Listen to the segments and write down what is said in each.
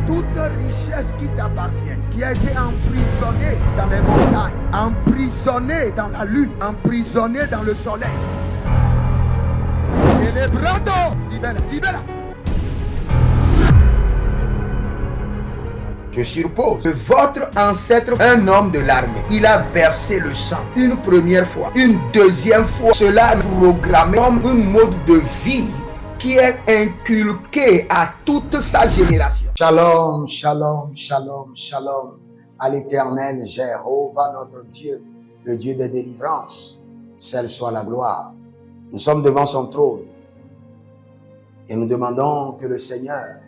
Toute richesse qui t'appartient, qui a été emprisonnée dans les montagnes, emprisonnée dans la lune, emprisonnée dans le soleil. Celebrando, libera. Je suppose que votre ancêtre, un homme de l'armée, il a versé le sang une première fois, une deuxième fois. Cela est programmé comme un mode de vie qui est inculqué à toute sa génération. Shalom, shalom, shalom, shalom à l'Éternel Jéhovah notre Dieu, le Dieu des délivrances. Celle soit la gloire. Nous sommes devant son trône et nous demandons que le Seigneur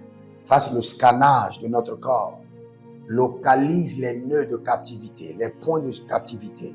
fasse le scannage de notre corps, localise les nœuds de captivité, les points de captivité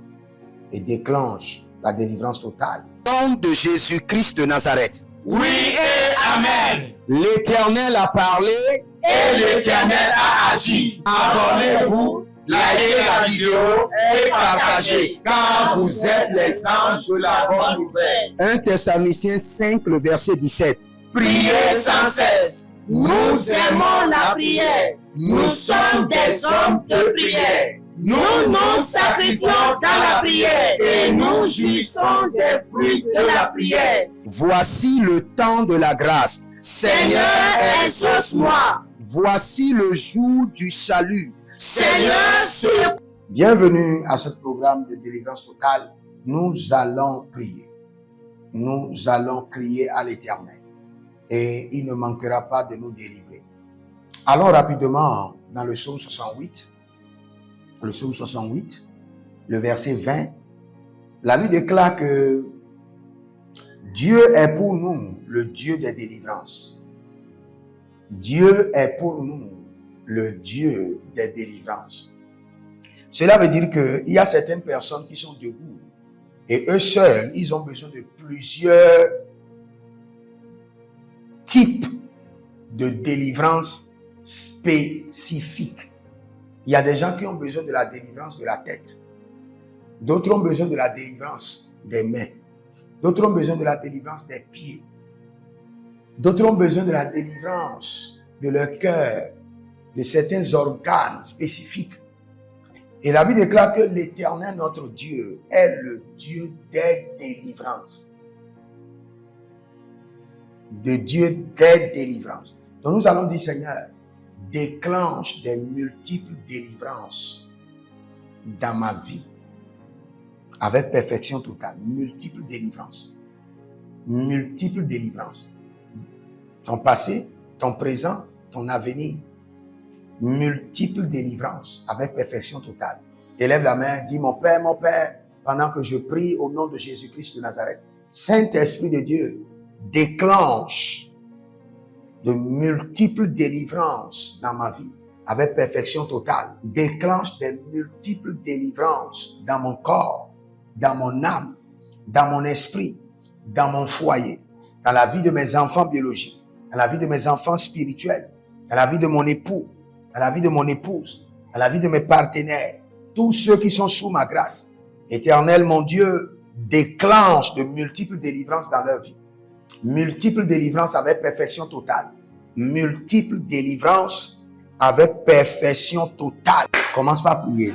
et déclenche la délivrance totale. Au nom de Jésus-Christ de Nazareth. Oui et Amen. L'Éternel a parlé et l'Éternel a agi. Abonnez-vous, likez la vidéo et partagez, car vous êtes les anges de la bonne nouvelle. 1 Thessaloniciens 5, le verset 17. Priez sans cesse. Nous aimons la prière. Nous sommes des hommes de prière. Nous nous sacrifions dans la prière et nous jouissons des fruits de la prière. Voici le temps de la grâce. Seigneur, exauce-moi. Voici le jour du salut. Seigneur, sur... Bienvenue à ce programme de délivrance totale. Nous allons prier. Nous allons crier à l'Éternel. Et il ne manquera pas de nous délivrer. Allons rapidement dans le psaume 68. Le psaume 68, le verset 20. La Bible déclare que Dieu est pour nous le Dieu des délivrances. Dieu est pour nous le Dieu des délivrances. Cela veut dire qu'il y a certaines personnes qui sont debout et eux seuls, ils ont besoin de plusieurs types de délivrance spécifiques. Il y a des gens qui ont besoin de la délivrance de la tête. D'autres ont besoin de la délivrance des mains. D'autres ont besoin de la délivrance des pieds. D'autres ont besoin de la délivrance de leur cœur, de certains organes spécifiques. Et la Bible déclare que l'Éternel, notre Dieu, est le Dieu des délivrances. De Dieu des délivrances. Donc nous allons dire, Seigneur, déclenche des multiples délivrances dans ma vie avec perfection totale. Multiples délivrances. Multiples délivrances. Ton passé, ton présent, ton avenir. Multiples délivrances avec perfection totale. Élève la main, dis mon Père, pendant que je prie au nom de Jésus-Christ de Nazareth, Saint-Esprit de Dieu, déclenche de multiples délivrances dans ma vie, avec perfection totale. Déclenche des multiples délivrances dans mon corps, dans mon âme, dans mon esprit, dans mon foyer, dans la vie de mes enfants biologiques, dans la vie de mes enfants spirituels, dans la vie de mon époux, dans la vie de mon épouse, dans la vie de mes partenaires, tous ceux qui sont sous ma grâce. Éternel, mon Dieu, déclenche de multiples délivrances dans leur vie. Multiples délivrances avec perfection totale. Multiples délivrances avec perfection totale. Commence par prier.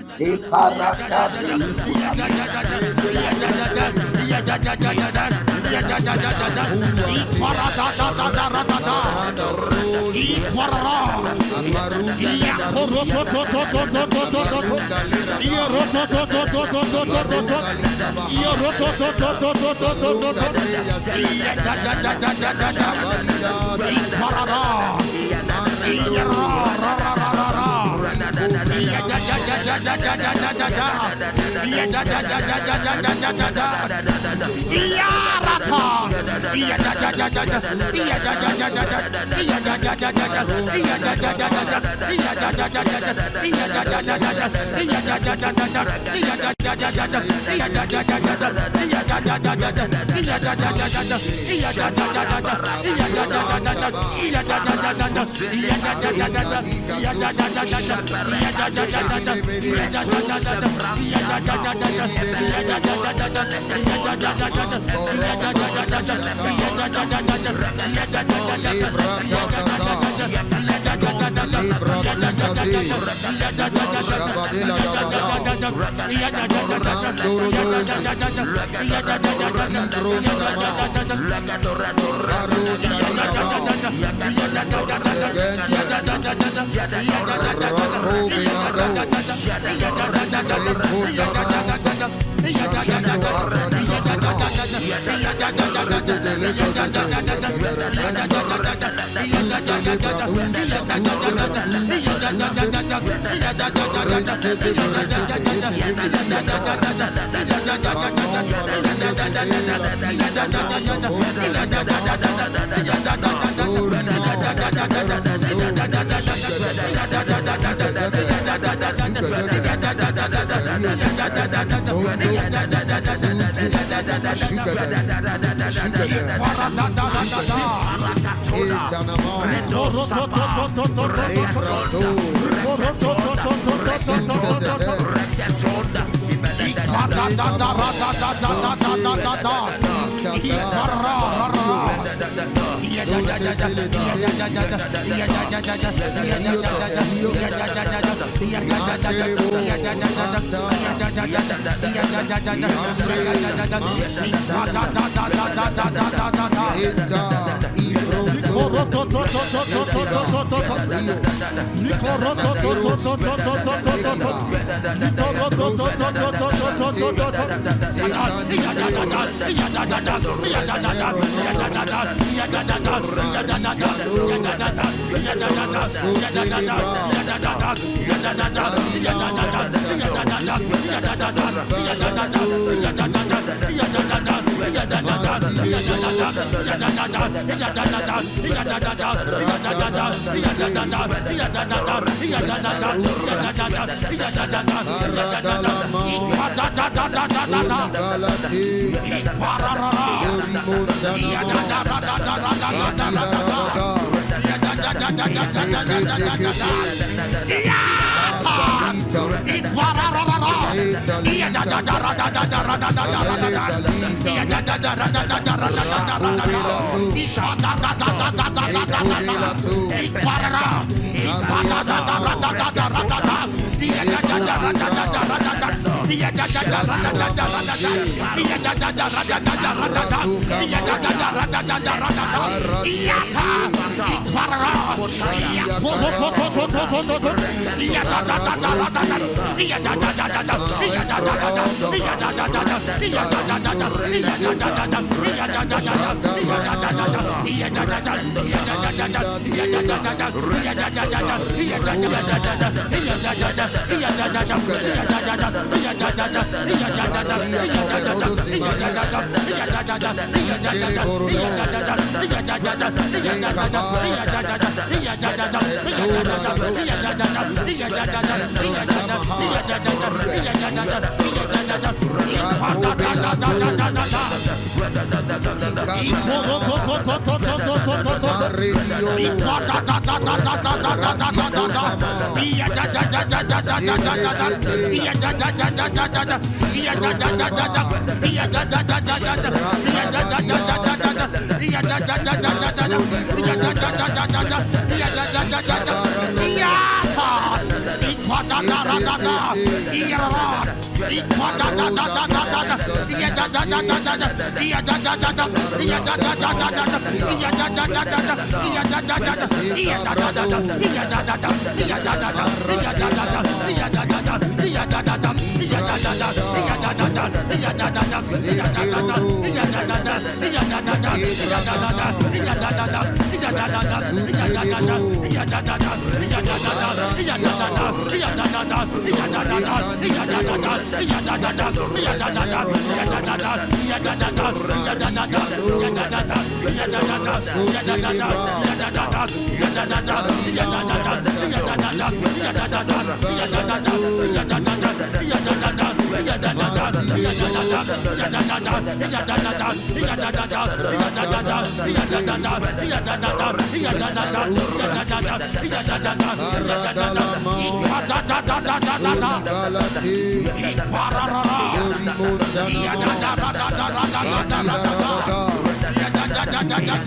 Iya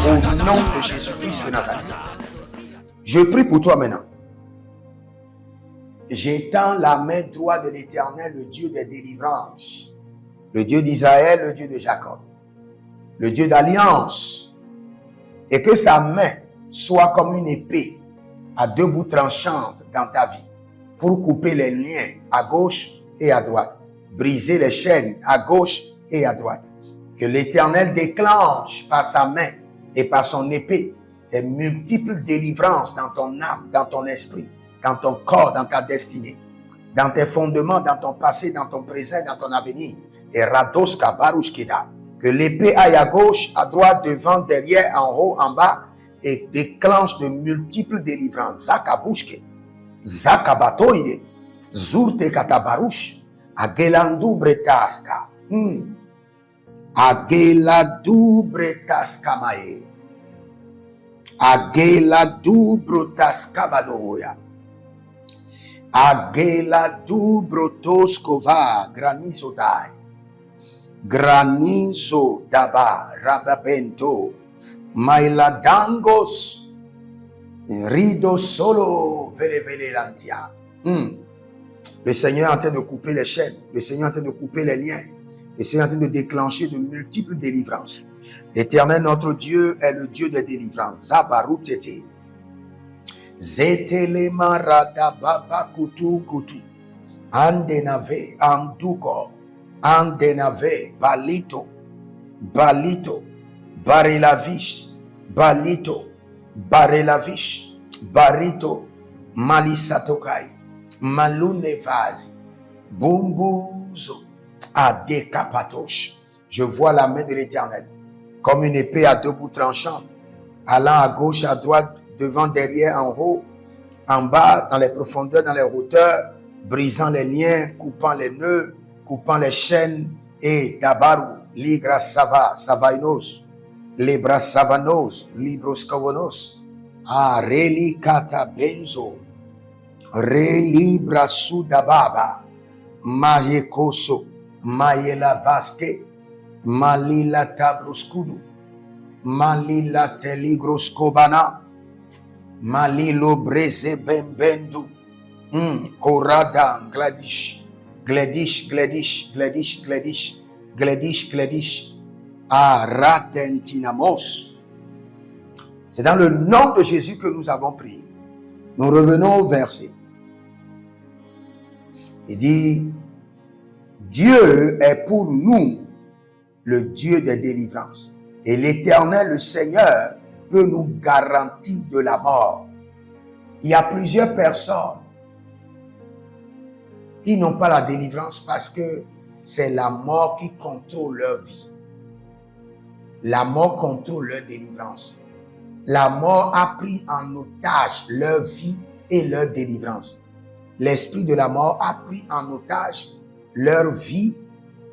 Au nom de Jésus-Christ de Nazareth, je prie pour toi maintenant. J'étends la main droite de l'Éternel, le Dieu des délivrances, le Dieu d'Israël, le Dieu de Jacob, le Dieu d'alliance, et que sa main soit comme une épée à deux bouts tranchantes dans ta vie, pour couper les liens à gauche et à droite, briser les chaînes à gauche et à droite. Que l'Éternel déclenche par sa main et par son épée des multiples délivrances dans ton âme, dans ton esprit, dans ton corps, dans ta destinée, dans tes fondements, dans ton passé, dans ton présent, dans ton avenir. Et Radoska Barushkida, que l'épée aille à gauche, à droite, devant, derrière, en haut, en bas, et déclenche de multiples délivrances. Zakabushke, Zakabatoide, Zurte Katabarush, Agelandu Bretaska. Agela dubretas kamae. Agela dubrotas kabadoya. Agela dubrotos kova granizo dai. Granizo daba rababento. Mailadangos. Rido solo vele vele lantia. Le Seigneur est en train de couper les chaînes. Le Seigneur est en train de couper les liens. Le Seigneur est en train de déclencher de multiples délivrances. L'Éternel, notre Dieu, est le Dieu des délivrances. Zabarutete. Zetelema radababa kutu kutu. Andenave, anduko. Andenave, balito. Balito. Barelavish. Balito. Barelavish. Barito. Malisatokai. Malune vazi. Bumbuzo. Adekapatosh. Je vois la main de l'Éternel comme une épée à deux bouts tranchants, allant à gauche, à droite, devant, derrière, en haut, en bas, dans les profondeurs, dans les hauteurs, brisant les liens, coupant les nœuds, coupant les chaînes, et dabaru, ligra sava, savainos, libra savanos, libros kavonos, reli kata benzo, relibra sudababa, mayekoso, mayela vaske, malila tabroskudu, malila teligroskobana, malilo breze bembendu, korada gladish, gladish, gladish, gladish, gladish, gladish, gladish, aratentinamos. C'est dans le nom de Jésus que nous avons prié. Nous revenons au verset. Il dit, Dieu est pour nous le Dieu des délivrances. Et l'Éternel, le Seigneur, peut nous garantir de la mort. Il y a plusieurs personnes qui n'ont pas la délivrance parce que c'est la mort qui contrôle leur vie. La mort contrôle leur délivrance. La mort a pris en otage leur vie et leur délivrance. L'esprit de la mort a pris en otage leur vie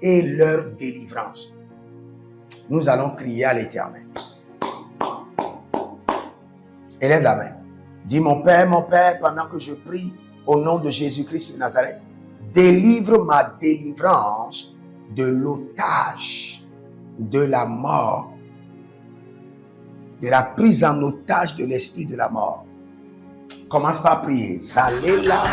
et leur délivrance. Nous allons crier à l'Éternel. Élève la main. Dis, mon Père, pendant que je prie au nom de Jésus-Christ de Nazareth, délivre ma délivrance de l'otage, de la mort, de la prise en otage de l'esprit de la mort. Commence par prier. Zalela.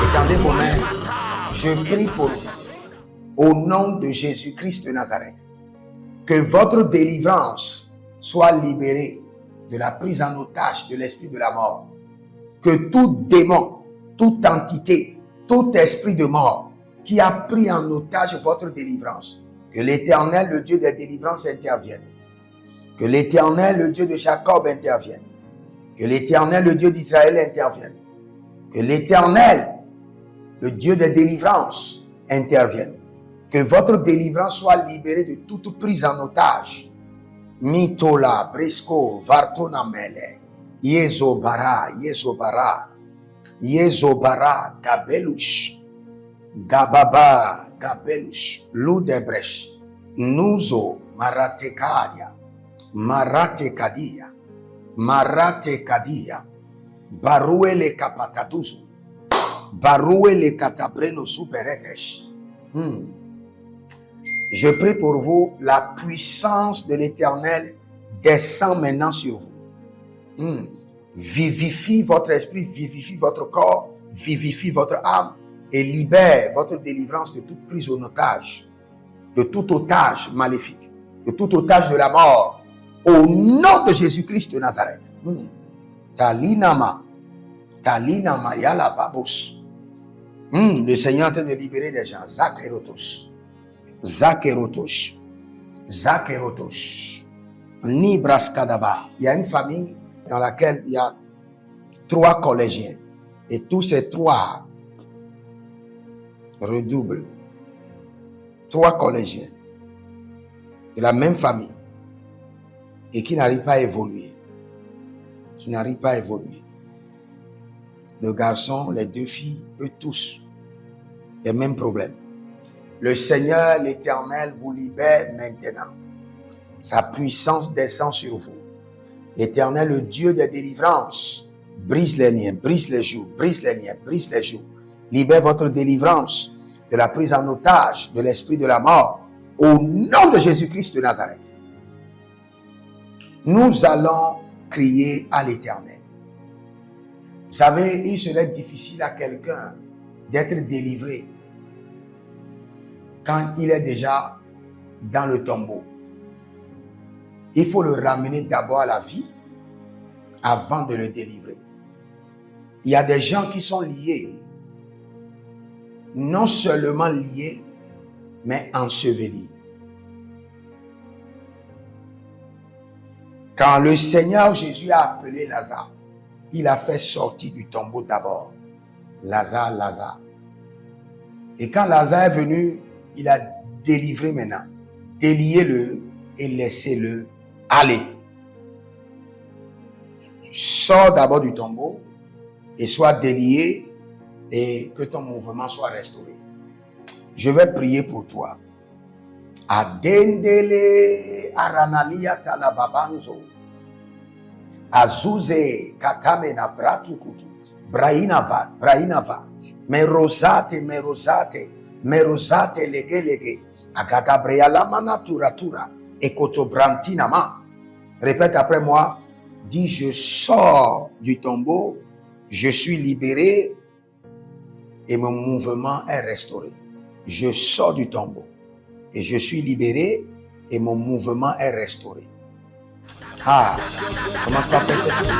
Étendez vos mains. Je prie pour vous. Au nom de Jésus-Christ de Nazareth, que votre délivrance soit libérée de la prise en otage de l'esprit de la mort. Que tout démon, toute entité, tout esprit de mort qui a pris en otage votre délivrance, que l'Éternel, le Dieu des délivrances, intervienne. Que l'Éternel, le Dieu de Jacob, intervienne. Que l'Éternel, le Dieu d'Israël, intervienne. Que l'Éternel, le Dieu des délivrances, intervienne. Que votre délivrance soit libérée de toute prise en otage. Mitola, Brisco, Vartonamele, Yezobara, Yezobara, Yezobara, Gabelush, Gababa, Gabelush, Ludebresh, Nuzo, Maratekadia, Maratekadia, Maratekadia, Barouele Kapataduzu, Barouele Katabreno Superetesh. Je prie pour vous, la puissance de l'Éternel descend maintenant sur vous. Vivifie votre esprit, vivifie votre corps, vivifie votre âme et libère votre délivrance de toute prise en otage, de tout otage maléfique, de tout otage de la mort, au nom de Jésus-Christ de Nazareth. Talinama, Talinama, Yala Babos. Le Seigneur est en train de libérer des gens. Zakerotos, Zakerotos, Zakerotos, Nibraskadaba. Il y a une famille dans laquelle il y a 3 collégiens. Et tous ces 3 redoublent. 3 collégiens de la même famille et qui n'arrivent pas à évoluer. Qui n'arrivent pas à évoluer. Le garçon, les 2 filles, eux tous, les mêmes problèmes. Le Seigneur, l'Éternel, vous libère maintenant. Sa puissance descend sur vous. L'Éternel, le Dieu des délivrances, brise les liens, brise les joues, brise les liens, brise les joues. Libère votre délivrance de la prise en otage de l'esprit de la mort au nom de Jésus-Christ de Nazareth. Nous allons crier à l'Éternel. Vous savez, il serait difficile à quelqu'un d'être délivré quand il est déjà dans le tombeau. Il faut le ramener d'abord à la vie avant de le délivrer. Il y a des gens qui sont liés, non seulement liés, mais ensevelis. Quand le Seigneur Jésus a appelé Lazare, il a fait sortir du tombeau d'abord. Lazare, Lazare. Et quand Lazare est venu, il a délivré maintenant. Déliez-le et laissez-le aller. Sors d'abord du tombeau et sois délié et que ton mouvement soit restauré. Je vais prier pour toi. Adendele aranalia talababanzo. Azuze katamena bratukutu. Brainava. Merosate. Merosate lege. Agadabreala manaturatura. Ekotobrantinama. Répète après moi. Dis, je sors du tombeau. Je suis libéré. Et mon mouvement est restauré. Je sors du tombeau. Et je suis libéré. Et mon mouvement est restauré. Ah, commence par faire cette prière.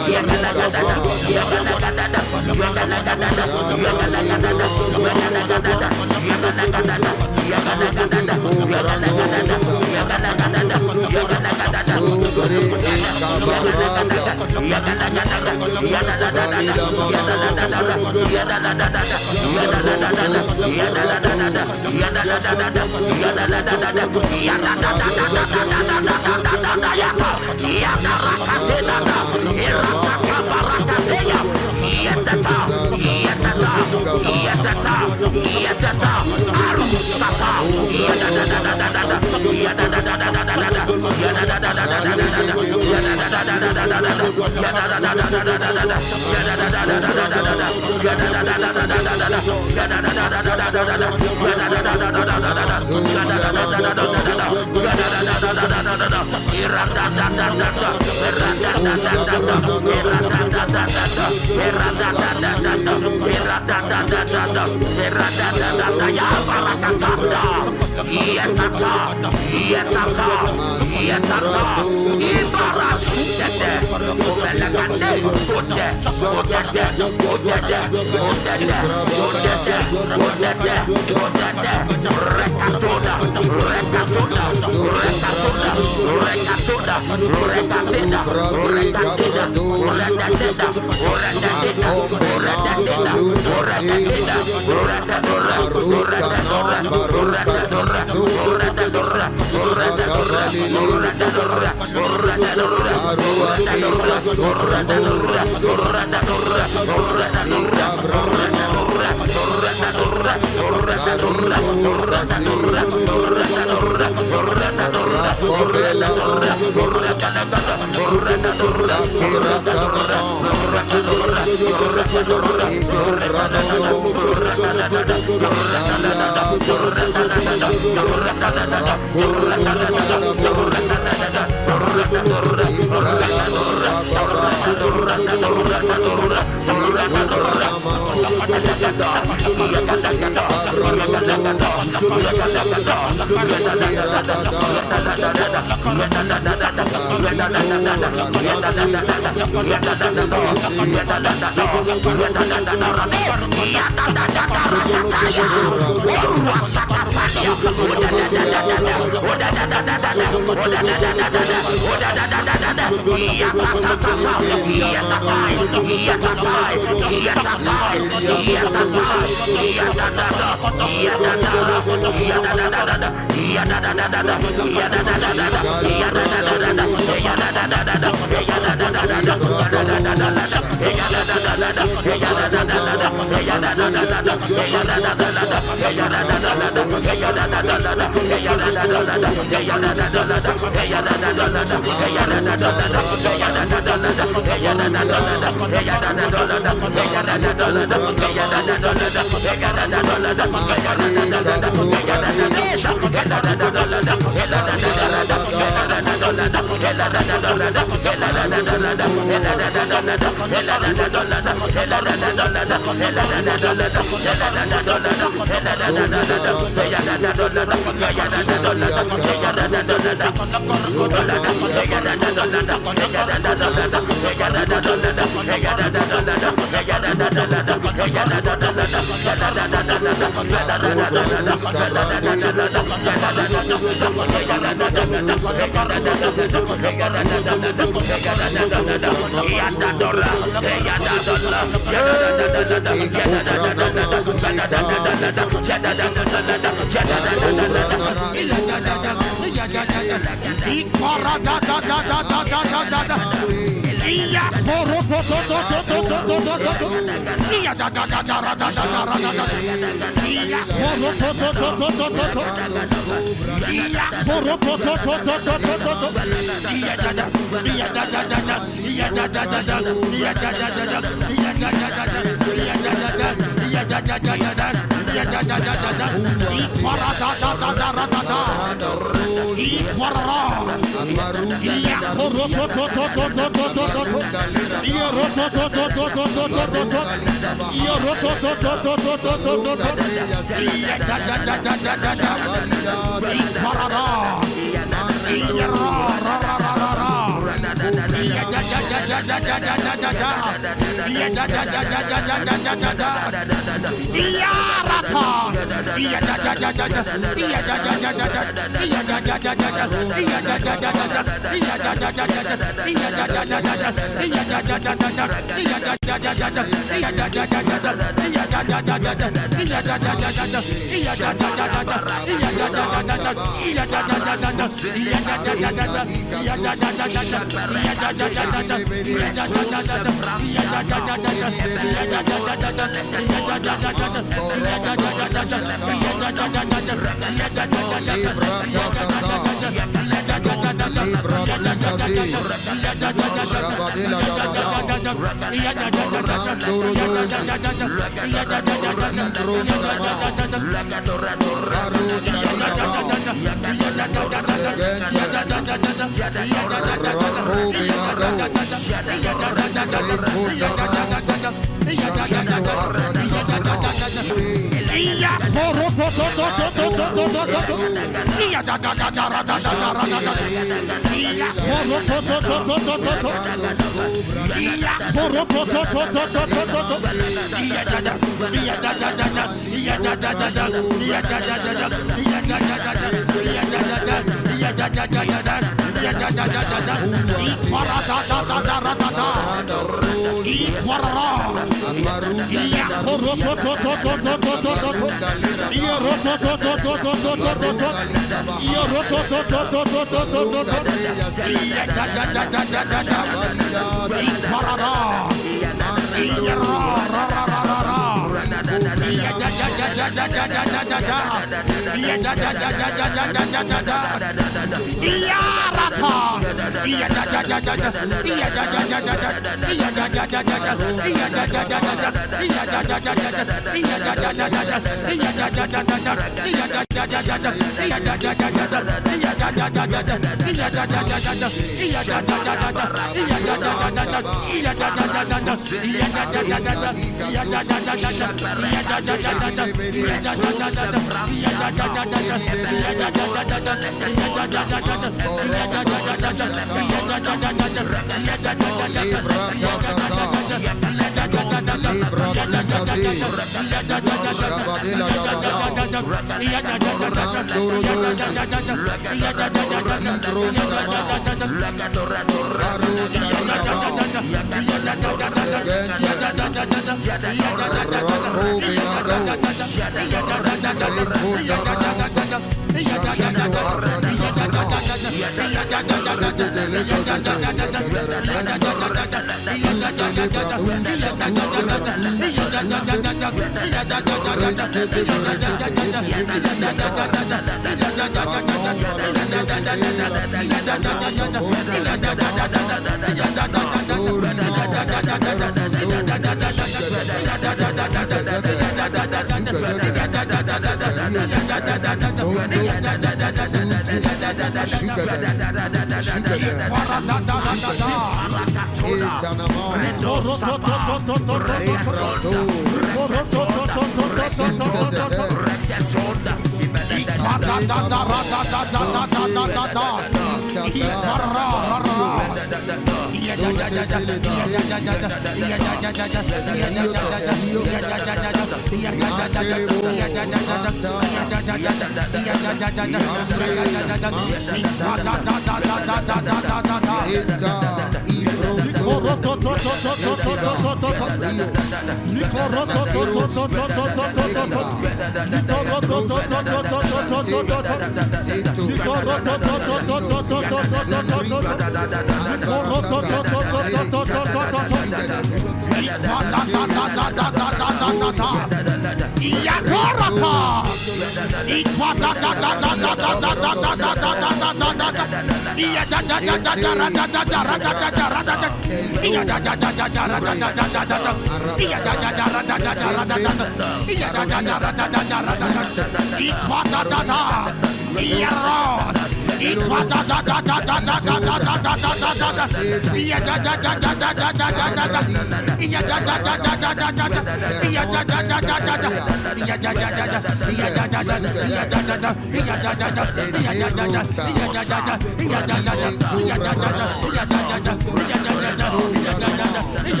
Iya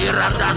Irata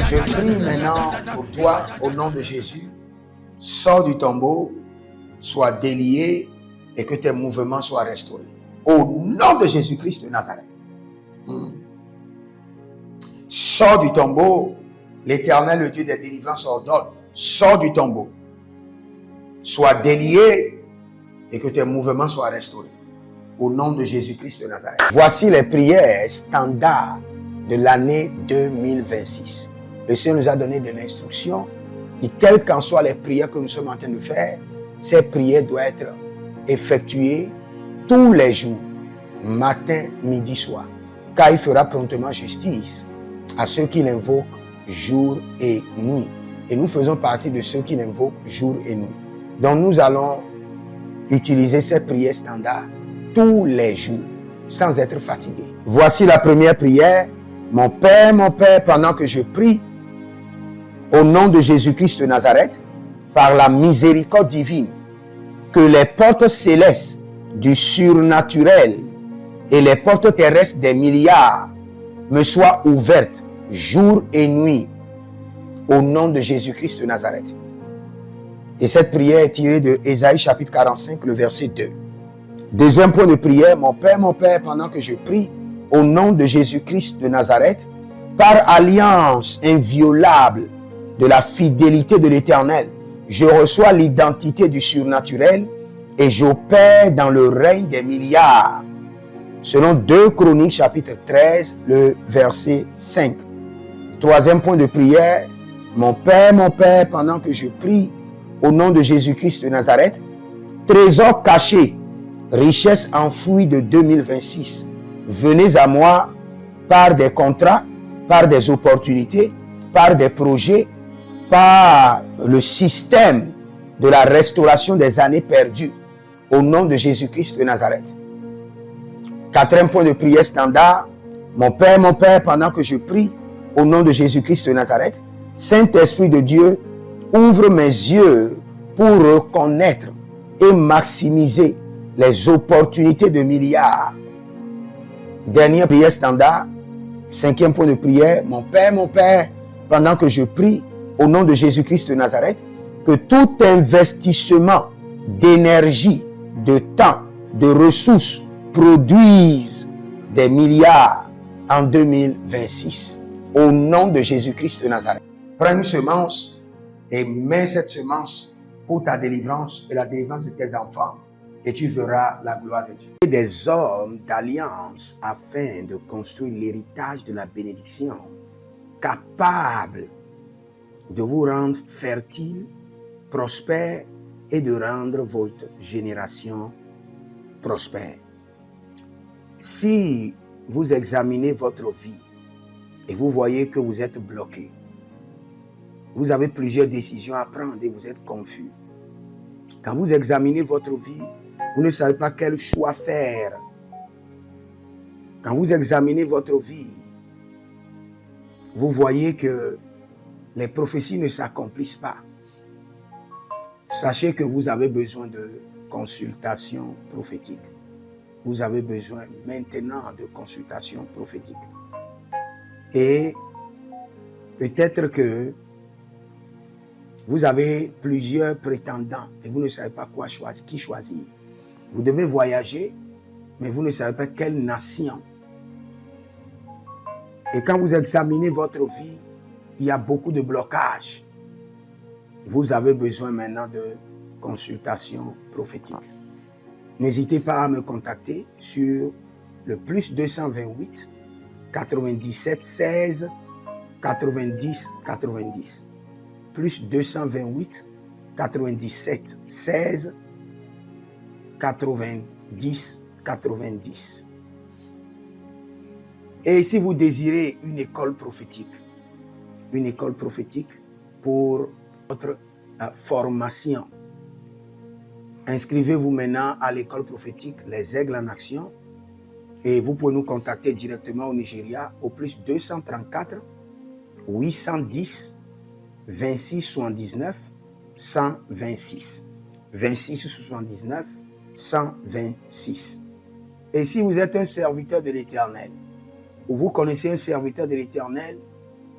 Je prie maintenant pour toi, au nom de Jésus, sors du tombeau, sois délié et que tes mouvements soient restaurés. Au nom de Jésus-Christ de Nazareth. Sors du tombeau, l'Éternel, le Dieu des délivrances, ordonne. Sors du tombeau, sois délié et que tes mouvements soient restaurés. Au nom de Jésus-Christ de Nazareth. Voici les prières standards de l'année 2026. Le Seigneur nous a donné de l'instruction et quelles qu'en soient les prières que nous sommes en train de faire, ces prières doivent être effectuées tous les jours, matin, midi, soir. Car il fera promptement justice à ceux qui l'invoquent jour et nuit. Et nous faisons partie de ceux qui l'invoquent jour et nuit. Donc nous allons utiliser ces prières standards tous les jours, sans être fatigués. Voici la première prière. Mon Père, pendant que je prie, au nom de Jésus-Christ de Nazareth, par la miséricorde divine, que les portes célestes du surnaturel et les portes terrestres des milliards me soient ouvertes jour et nuit, au nom de Jésus-Christ de Nazareth. Et cette prière est tirée de Ésaïe chapitre 45, le verset 2. Deuxième point de prière, mon Père, pendant que je prie, au nom de Jésus-Christ de Nazareth, par alliance inviolable de la fidélité de l'Éternel, je reçois l'identité du surnaturel et j'opère dans le règne des milliards. Selon 2 Chroniques chapitre 13, le verset 5. Troisième point de prière, mon Père, pendant que je prie, au nom de Jésus-Christ de Nazareth, trésor caché, richesse enfouie de 2026, venez à moi par des contrats, par des opportunités, par des projets, par le système de la restauration des années perdues, au nom de Jésus-Christ de Nazareth. Quatrième point de prière standard, mon Père, pendant que je prie, au nom de Jésus-Christ de Nazareth, Saint-Esprit de Dieu, ouvre mes yeux pour reconnaître et maximiser les opportunités de milliards. Dernière prière standard, cinquième point de prière, mon Père, pendant que je prie, au nom de Jésus-Christ de Nazareth, que tout investissement d'énergie, de temps, de ressources produise des milliards en 2026. Au nom de Jésus-Christ de Nazareth. Prends une semence et mets cette semence pour ta délivrance et la délivrance de tes enfants. Et tu verras la gloire de Dieu. Des hommes d'alliance afin de construire l'héritage de la bénédiction, capables de vous rendre fertile, prospère et de rendre votre génération prospère. Si vous examinez votre vie et vous voyez que vous êtes bloqué, vous avez plusieurs décisions à prendre et vous êtes confus. Quand vous examinez votre vie, vous ne savez pas quel choix faire. Quand vous examinez votre vie, vous voyez que les prophéties ne s'accomplissent pas. Sachez que vous avez besoin de consultation prophétique. Vous avez besoin maintenant de consultation prophétique. Et peut-être que Vous avez plusieurs prétendants et vous ne savez pas qui choisir. Vous devez voyager, mais vous ne savez pas quelle nation. Et quand vous examinez votre vie, il y a beaucoup de blocages. Vous avez besoin maintenant de consultation prophétique. N'hésitez pas à me contacter sur le plus 228 97 16 90 90. Plus 228 97 16 90 90. Et si vous désirez une école prophétique pour votre formation, inscrivez-vous maintenant à l'école prophétique Les Aigles en Action et vous pouvez nous contacter directement au Nigeria au plus 234 810 26 79 126. 26 79 126. Et si vous êtes un serviteur de l'Éternel, ou vous connaissez un serviteur de l'Éternel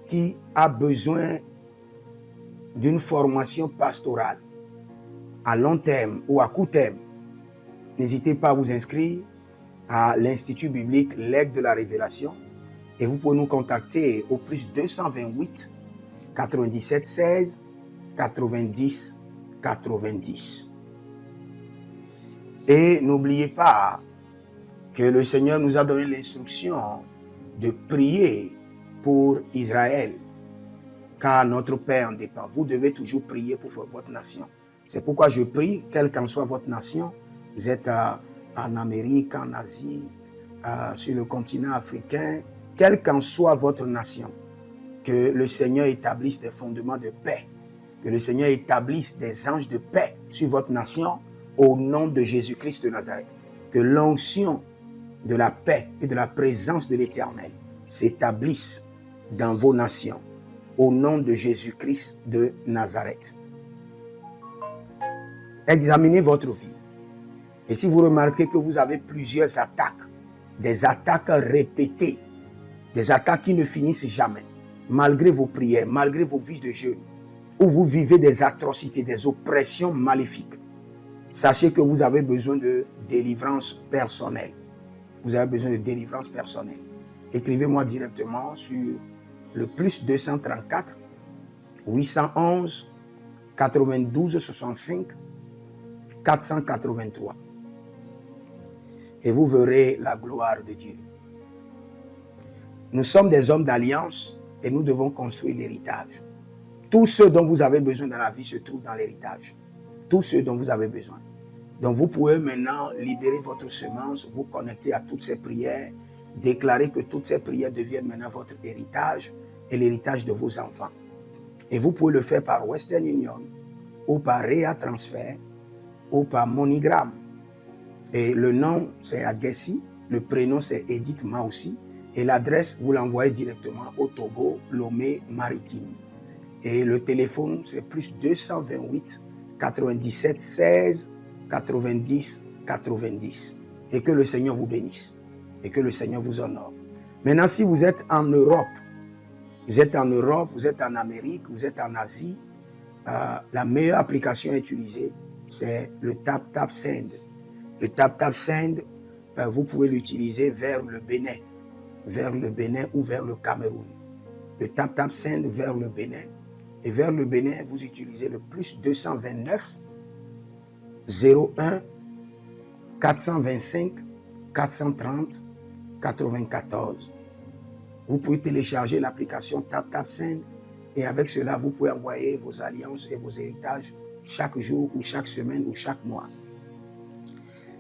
qui a besoin d'une formation pastorale à long terme ou à court terme, n'hésitez pas à vous inscrire à l'Institut biblique L'Aigle de la Révélation et vous pouvez nous contacter au plus 228 97 16 90 90. Et n'oubliez pas que le Seigneur nous a donné l'instruction de prier pour Israël, car notre paix en dépend. Vous devez toujours prier pour votre nation. C'est pourquoi je prie, quelle qu'en soit votre nation, vous êtes en Amérique, en Asie, sur le continent africain, quelle qu'en soit votre nation, que le Seigneur établisse des fondements de paix, que le Seigneur établisse des anges de paix sur votre nation au nom de Jésus-Christ de Nazareth. Que l'onction de la paix et de la présence de l'Éternel s'établisse dans vos nations au nom de Jésus-Christ de Nazareth. Examinez votre vie. Et si vous remarquez que vous avez plusieurs attaques, des attaques répétées, des attaques qui ne finissent jamais, malgré vos prières, malgré vos vies de jeûne, où vous vivez des atrocités, des oppressions maléfiques, sachez que vous avez besoin de délivrance personnelle. Vous avez besoin de délivrance personnelle. Écrivez-moi directement sur le plus 234 811 92 65 483. Et vous verrez la gloire de Dieu. Nous sommes des hommes d'alliance et nous devons construire l'héritage. Tout ce dont vous avez besoin dans la vie se trouve dans l'héritage. Tout ce dont vous avez besoin. Donc vous pouvez maintenant libérer votre semence, vous connecter à toutes ces prières, déclarer que toutes ces prières deviennent maintenant votre héritage et l'héritage de vos enfants. Et vous pouvez le faire par Western Union ou par Rea Transfer ou par MoneyGram. Et le nom c'est Agessi, le prénom c'est Edith Maussi et l'adresse vous l'envoyez directement au Togo, Lomé Maritime. Et le téléphone c'est plus 228 97 16 90 90. Et que le Seigneur vous bénisse. Et que le Seigneur vous honore. Maintenant, si vous êtes en Europe, vous êtes en Amérique, vous êtes en Asie, la meilleure application à utiliser, c'est le TapTapSend. Le TapTapSend, vous pouvez l'utiliser vers le Bénin ou vers le Cameroun. Le TapTapSend vers le Bénin. Et vers le Bénin, vous utilisez le plus 229 01 425 430 94. Vous pouvez télécharger l'application TapTapSend et avec cela, vous pouvez envoyer vos alliances et vos héritages chaque jour ou chaque semaine ou chaque mois.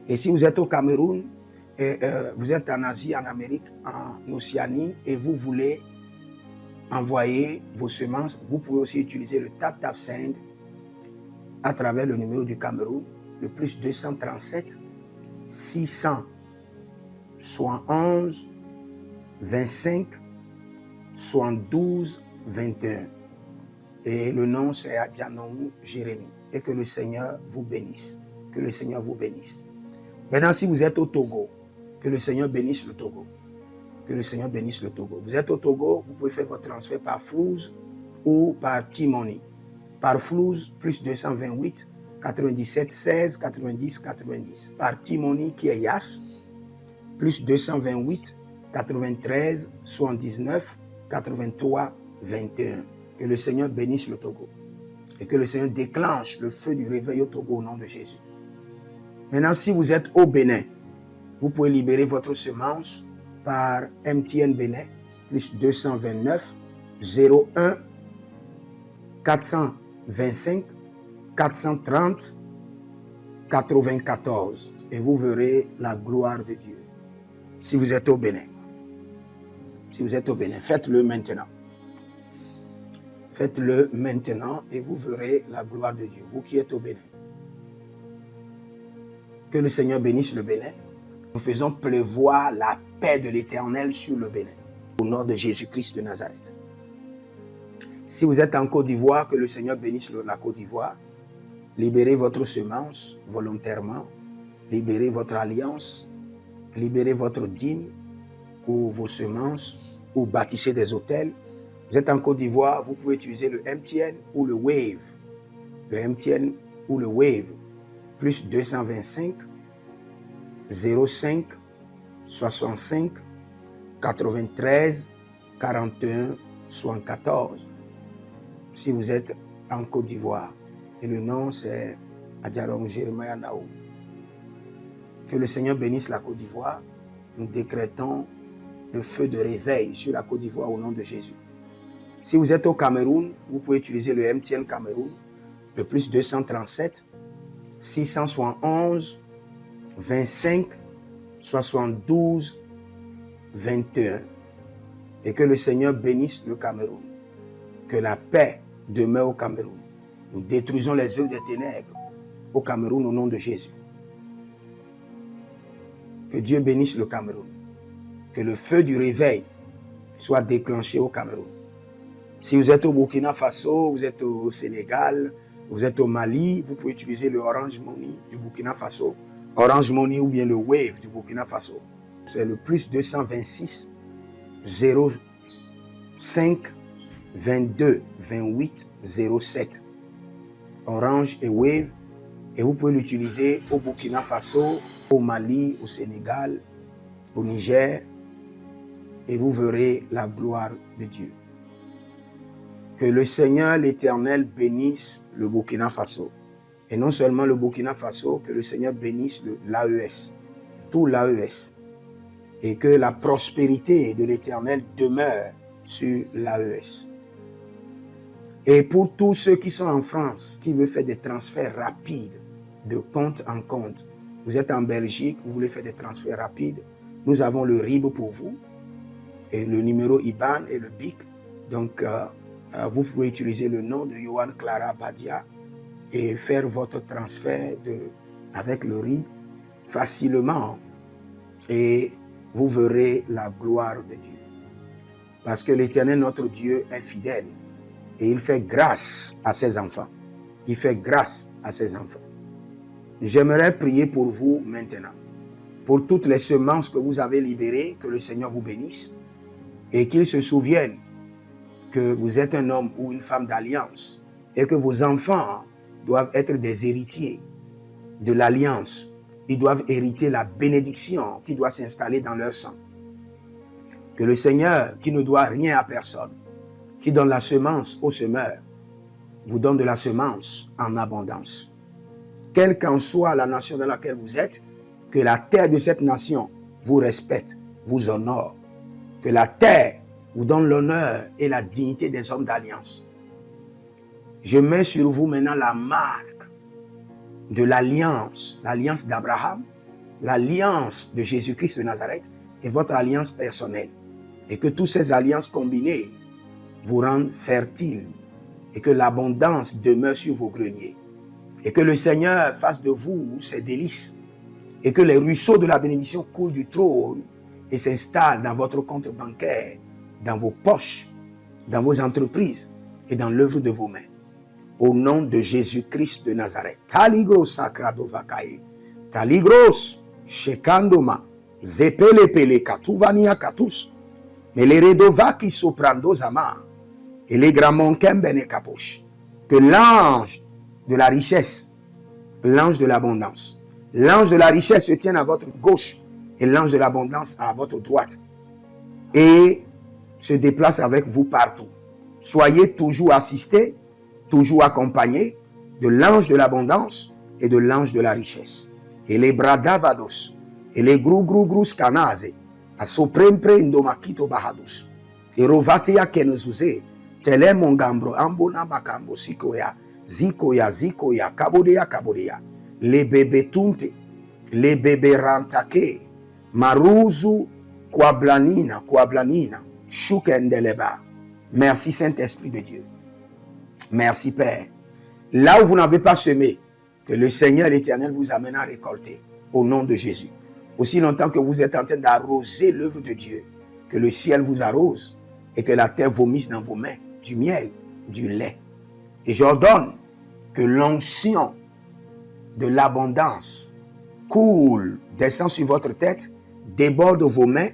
Et si vous êtes au Cameroun, vous êtes en Asie, en Amérique, en Océanie et vous voulez envoyer vos semences, vous pouvez aussi utiliser le TapTapSend à travers le numéro du Cameroun, le plus 237 671 25 72 21. Et le nom c'est Adjanou Jérémie. Et que le Seigneur vous bénisse. Que le Seigneur vous bénisse. Maintenant, si vous êtes au Togo, que le Seigneur bénisse le Togo. Que le Seigneur bénisse le Togo. Vous êtes au Togo, vous pouvez faire votre transfert par Flouz ou par T-Money. Par Flouze, plus 228, 97, 16, 90, 90. Par Timoni, qui est Yas, plus 228, 93, 79, 83, 21. Que le Seigneur bénisse le Togo. Et que le Seigneur déclenche le feu du réveil au Togo au nom de Jésus. Maintenant, si vous êtes au Bénin, vous pouvez libérer votre semence par MTN Bénin, plus 229, 01, 425, 430, 94. Et vous verrez la gloire de Dieu. Si vous êtes au Bénin. Si vous êtes au Bénin, faites-le maintenant. Faites-le maintenant et vous verrez la gloire de Dieu. Vous qui êtes au Bénin. Que le Seigneur bénisse le Bénin. Nous faisons pleuvoir la paix de l'Éternel sur le Bénin. Au nom de Jésus-Christ de Nazareth. Si vous êtes en Côte d'Ivoire, que le Seigneur bénisse la Côte d'Ivoire. Libérez votre semence volontairement. Libérez votre alliance. Libérez votre dîme ou vos semences ou bâtissez des hôtels. Vous êtes en Côte d'Ivoire, vous pouvez utiliser le MTN ou le Wave. Le MTN ou le Wave. Plus 225 05 65 93 41 74. Si vous êtes en Côte d'Ivoire. Et le nom c'est Adjarom Jeremiah Naou. Que le Seigneur bénisse la Côte d'Ivoire. Nous décrétons le feu de réveil sur la Côte d'Ivoire au nom de Jésus. Si vous êtes au Cameroun, vous pouvez utiliser le MTN Cameroun, le plus 237 671 25 72 21. Et que le Seigneur bénisse le Cameroun. Que la paix demeure au Cameroun. Nous détruisons les œuvres des ténèbres au Cameroun au nom de Jésus. Que Dieu bénisse le Cameroun. Que le feu du réveil soit déclenché au Cameroun. Si vous êtes au Burkina Faso, vous êtes au Sénégal, vous êtes au Mali, vous pouvez utiliser le Orange Money du Burkina Faso, Orange Money ou bien le Wave du Burkina Faso. C'est le plus 226 05 22 28 07. Orange et Wave. Et vous pouvez l'utiliser au Burkina Faso, au Mali, au Sénégal, au Niger. Et vous verrez la gloire de Dieu. Que le Seigneur, l'Éternel, bénisse le Burkina Faso. Et non seulement le Burkina Faso, que le Seigneur bénisse l'AES, tout l'AES. Et que la prospérité de l'Éternel demeure sur l'AES. Et pour tous ceux qui sont en France, qui veulent faire des transferts rapides de compte en compte, vous êtes en Belgique, vous voulez faire des transferts rapides, nous avons le RIB pour vous, et le numéro IBAN et le BIC. Donc, vous pouvez utiliser le nom de Yohan Clara Badia et faire votre transfert avec le RIB facilement. Et vous verrez la gloire de Dieu. Parce que l'Éternel, notre Dieu, est fidèle. Et il fait grâce à ses enfants. Il fait grâce à ses enfants. J'aimerais prier pour vous maintenant. Pour toutes les semences que vous avez libérées, que le Seigneur vous bénisse. Et qu'il se souvienne que vous êtes un homme ou une femme d'alliance. Et que vos enfants doivent être des héritiers de l'alliance. Ils doivent hériter la bénédiction qui doit s'installer dans leur sang. Que le Seigneur, qui ne doit rien à personne, qui donne la semence au semeur, vous donne de la semence en abondance. Quelle qu'en soit la nation dans laquelle vous êtes, que la terre de cette nation vous respecte, vous honore. Que la terre vous donne l'honneur et la dignité des hommes d'alliance. Je mets sur vous maintenant la marque de l'alliance d'Abraham, l'alliance de Jésus-Christ de Nazareth et votre alliance personnelle. Et que toutes ces alliances combinées vous rendent fertiles et que l'abondance demeure sur vos greniers. Et que le Seigneur fasse de vous ses délices et que les ruisseaux de la bénédiction coulent du trône et s'installent dans votre compte bancaire, dans vos poches, dans vos entreprises et dans l'œuvre de vos mains. Au nom de Jésus-Christ de Nazareth. Taligros sacrado vakae. Taligros shekandoma. Zepelepele katuvania katus. Meleredova ki soprando zama. Elegramon kembene kaposh. que l'ange de la richesse, l'ange de l'abondance, l'ange de la richesse se tienne à votre gauche et l'ange de l'abondance à votre droite et se déplace avec vous partout. Soyez toujours assistés, toujours accompagnés de l'ange de l'abondance et de l'ange de la richesse. Et les bradavados, et les grou scanase, a soprempre indomakito bahados, et rovatea kenezuze, tele mongambro, ambona makambo sikoya, zikoya, kabodea, les bébés tunte, les bébés rantake, maruzu, kwablanina, shukendeleba. Merci Saint-Esprit de Dieu. Merci Père. Là où vous n'avez pas semé, que le Seigneur l'Éternel vous amène à récolter au nom de Jésus. Aussi longtemps que vous êtes en train d'arroser l'œuvre de Dieu, que le ciel vous arrose et que la terre vomisse dans vos mains du miel, du lait. Et j'ordonne que l'onction de l'abondance coule, descend sur votre tête, déborde vos mains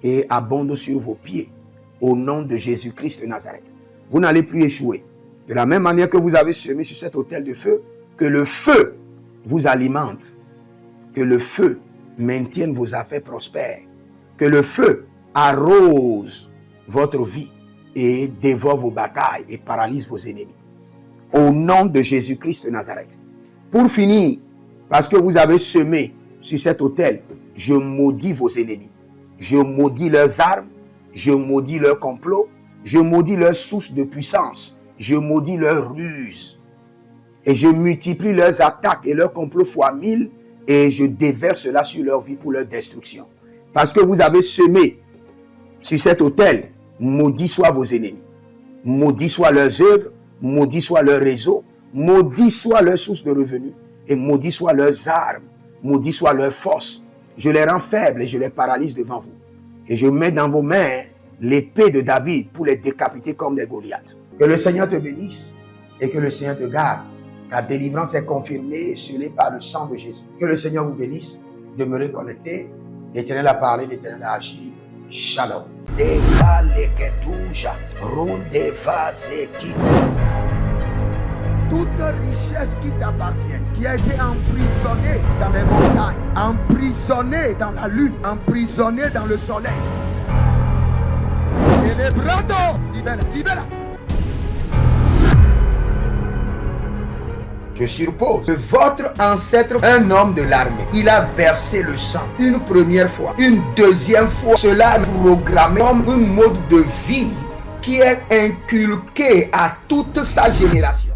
et abonde sur vos pieds au nom de Jésus-Christ de Nazareth. Vous n'allez plus échouer. De la même manière que vous avez semé sur cet autel de feu, que le feu vous alimente, que le feu maintienne vos affaires prospères, que le feu arrose votre vie et dévore vos batailles et paralyse vos ennemis. Au nom de Jésus-Christ de Nazareth. Pour finir, parce que vous avez semé sur cet autel, je maudis vos ennemis. Je maudis leurs armes, je maudis leurs complots, je maudis leurs sources de puissance, je maudis leurs ruses. Et je multiplie leurs attaques et leurs complots fois 1000 et je déverse cela sur leur vie pour leur destruction. Parce que vous avez semé sur cet autel, maudit soient vos ennemis, maudit soient leurs œuvres, maudit soit leur réseau, maudit soit leur source de revenus et maudit soient leurs armes, maudit soit leur force. Je les rends faibles et je les paralyse devant vous. Et je mets dans vos mains l'épée de David pour les décapiter comme des Goliaths. Que le Seigneur te bénisse et que le Seigneur te garde. Ta délivrance est confirmée et scellée par le sang de Jésus. Que le Seigneur vous bénisse. Demeurez connectés. L'Éternel a parlé, l'Éternel a agi. Shalom. Toute richesse qui t'appartient, qui a été emprisonnée dans les montagnes, emprisonnée dans la lune, emprisonnée dans le soleil. Célébrando, libera. Je suppose que votre ancêtre, un homme de l'armée, il a versé le sang une première fois, une deuxième fois. Cela est programmé comme un mode de vie qui est inculqué à toute sa génération.